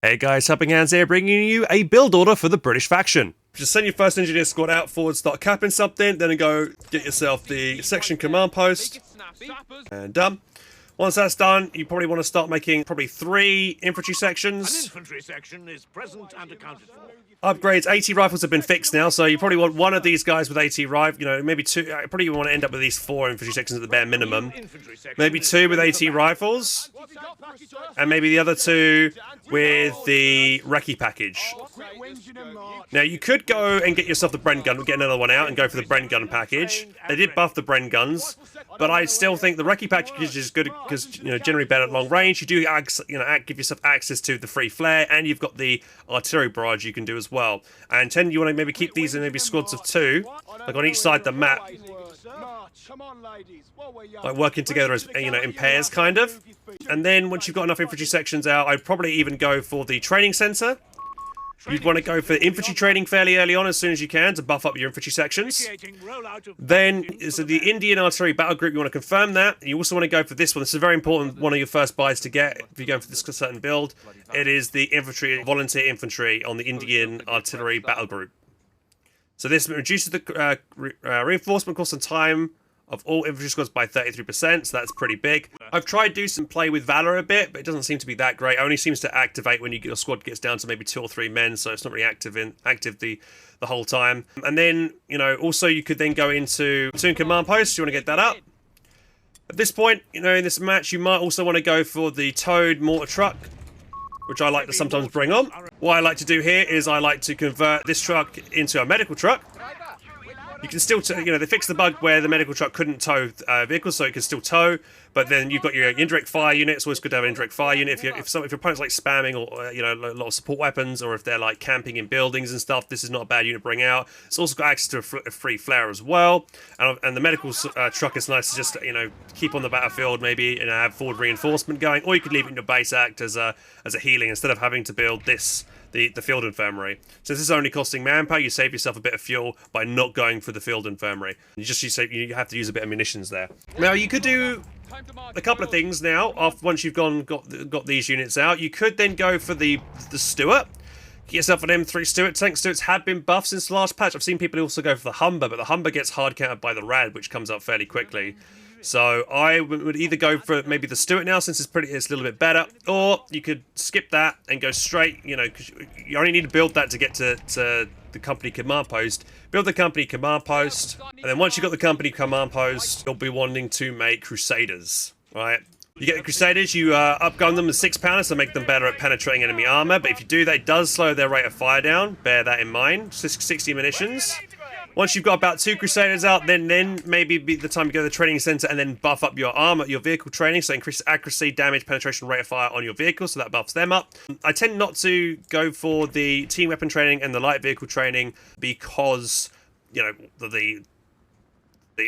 Hey guys, HelpingHans here, bringing you a build order for the British faction. Just send your first engineer squad out forward, start capping something, then go get yourself the section command post, and done. Once that's done, you probably want to start making probably 3 infantry sections. An infantry section is present and accounted for. Upgrades, AT rifles have been fixed now, so you probably want one of these guys with AT rifle, maybe 2, probably you want to end up with these 4 infantry sections at the bare minimum. Maybe 2 with AT rifles, and maybe the other 2 with the recce package. Now you could go and get yourself the Bren gun, get another one out and go for the Bren gun package. They did buff the Bren guns, but I still think the recce package is good because generally better at long range. You do give yourself access to the free flare, and you've got the artillery barrage you can do as well. And you want to maybe keep these in maybe squads of 2, like on each side of the map, like working together as in pairs kind of. And then once you've got enough infantry sections out, I'd probably even go for the training center. You'd want to go for infantry training fairly early on, as soon as you can, to buff up your infantry sections. Then, so the Indian artillery battle group, you want to confirm that. You also want to go for this one. This is a very important one of your first buys to get if you're going for this certain build. It is the infantry, volunteer infantry on the Indian artillery battle group. So this reduces the reinforcement cost and time of all infantry squads by 33%, so that's pretty big. I've tried to do some play with Valor a bit, but it doesn't seem to be that great. It only seems to activate when your squad gets down to maybe 2 or 3 men, so it's not really active the whole time. And then, also you could then go into platoon command posts. You want to get that up. At this point, in this match, you might also want to go for the towed mortar truck, which I like to sometimes bring on. What I like to do here is I like to convert this truck into a medical truck. You can still, they fixed the bug where the medical truck couldn't tow vehicles, so it can still tow. But then you've got your indirect fire unit. It's always good to have an indirect fire unit. If your opponent's like spamming or a lot of support weapons, or if they're like camping in buildings and stuff, this is not a bad unit to bring out. It's also got access to a free flare as well. And the medical truck is nice to just keep on the battlefield, maybe, and have forward reinforcement going, or you could leave it in your base act as a healing instead of having to build this. The field infirmary. Since this is only costing manpower, you save yourself a bit of fuel by not going for the field infirmary. You have to use a bit of munitions there. Now you could do a couple of things now. Once you've got these units out, you could then go for the Stuart. Get yourself an M3 Stuart tank. Stuarts have been buffed since the last patch. I've seen people also go for the Humber, but the Humber gets hard countered by the Rad, which comes up fairly quickly. So I would either go for maybe the Stuart now, since it's a little bit better, or you could skip that and go straight, because you only need to build that to get to the company command post. Build the company command post, and then once you've got the company command post, you'll be wanting to make Crusaders, right? You get the Crusaders, you upgun them as 6-pounders to make them better at penetrating enemy armor, but if you do that, it does slow their rate of fire down. Bear that in mind. 60 munitions. Once you've got about 2 Crusaders out, then maybe be the time to go to the training center and then buff up your armor, your vehicle training, so increase accuracy, damage, penetration, rate of fire on your vehicle, so that buffs them up. I tend not to go for the team weapon training and the light vehicle training because, the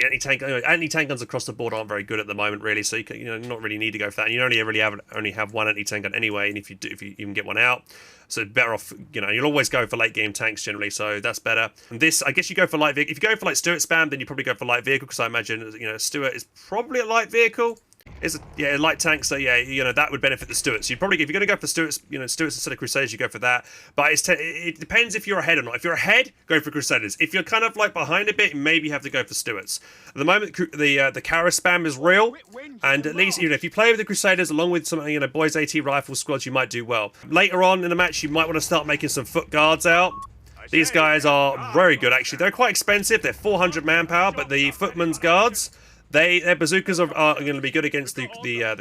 anti-tank guns across the board aren't very good at the moment, really. So you not really need to go for that. And you only have one anti-tank gun anyway. And if you even get one out, so better off. You'll always go for late game tanks generally. So that's better. And this, I guess, you go for light vehicle. If you go for like Stuart spam, then you probably go for light vehicle, because I imagine Stuart is probably a light vehicle. It's a light tank, so yeah, that would benefit the Stuarts. So you'd probably, if you're going to go for Stuarts, Stuarts instead of Crusaders, you go for that. But it depends if you're ahead or not. If you're ahead, go for Crusaders. If you're kind of like behind a bit, maybe you have to go for Stuarts. At the moment, the Kara spam is real, and at least if you play with the Crusaders along with some boys AT rifle squads, you might do well. Later on in the match, you might want to start making some foot guards out. These guys are very good, actually. They're quite expensive. They're 400 manpower, but the footman's guards, their bazookas are going to be good against the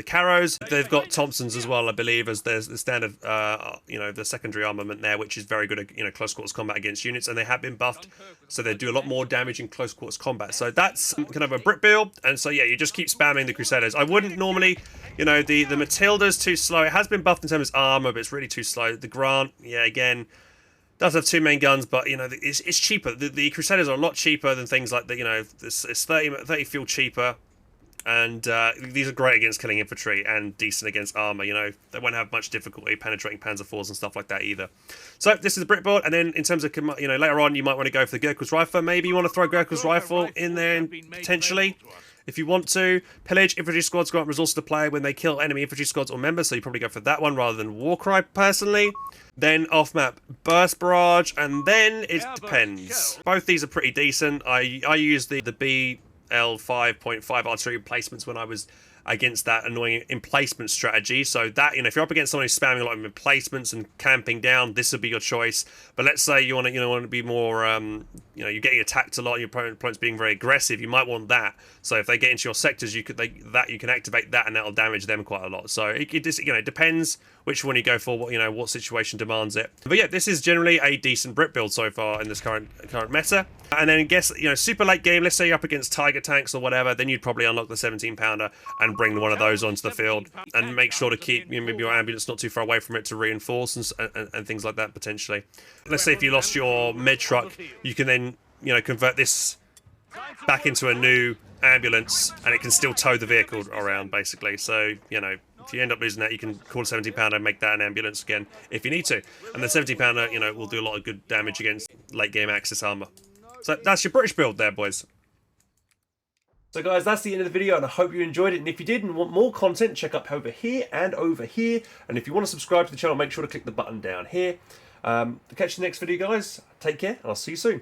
Carros. They've got Thompsons as well, I believe, as there's the standard, the secondary armament there, which is very good at close quarters combat against units, and they have been buffed, so they do a lot more damage in close quarters combat. So that's kind of a Brit build, and so yeah, you just keep spamming the Crusaders. I wouldn't normally, the Matilda's too slow. It has been buffed in terms of armor, but it's really too slow. The Grant, yeah, again, does have 2 main guns, but it's cheaper. The Crusaders are a lot cheaper than things like it's 30 fuel cheaper, and these are great against killing infantry and decent against armor. They won't have much difficulty penetrating Panzer IVs and stuff like that either. So this is the Brit board, and then in terms of later on, you might want to go for the Gurkha's rifle. Maybe you want to throw Gurkha's rifle in there potentially. if you want to. Pillage, infantry squads grant resources to player when they kill enemy infantry squads or members, so you probably go for that one rather than Warcry personally. Then off-map Burst Barrage, and then it depends. Both these are pretty decent. I use the BL5.5 artillery emplacements when I was against that annoying emplacement strategy. So that, if you're up against someone who's spamming a lot of emplacements and camping down, this would be your choice. But let's say you want to be more, you're getting attacked a lot, and your opponent's being very aggressive. You might want that. So if they get into your sectors, you can activate that, and that'll damage them quite a lot. So it depends which one you go for, what situation demands it. But yeah, this is generally a decent Brit build so far in this current meta. And then super late game, let's say you're up against Tiger tanks or whatever, then you'd probably unlock the 17-pounder and bring one of those onto the field, and make sure to keep maybe your ambulance not too far away from it to reinforce and things like that potentially. Let's say if you lost your med truck, you can then convert this back into a new ambulance, and it can still tow the vehicle around basically. So if you end up losing that, you can call a 17-pounder and make that an ambulance again if you need to. And the 17-pounder, will do a lot of good damage against late game Axis armor. So that's your British build there, boys. So guys, that's the end of the video, and I hope you enjoyed it. And if you did and want more content, check up over here and over here. And if you want to subscribe to the channel, make sure to click the button down here. Catch you in the next video, guys. Take care, and I'll see you soon.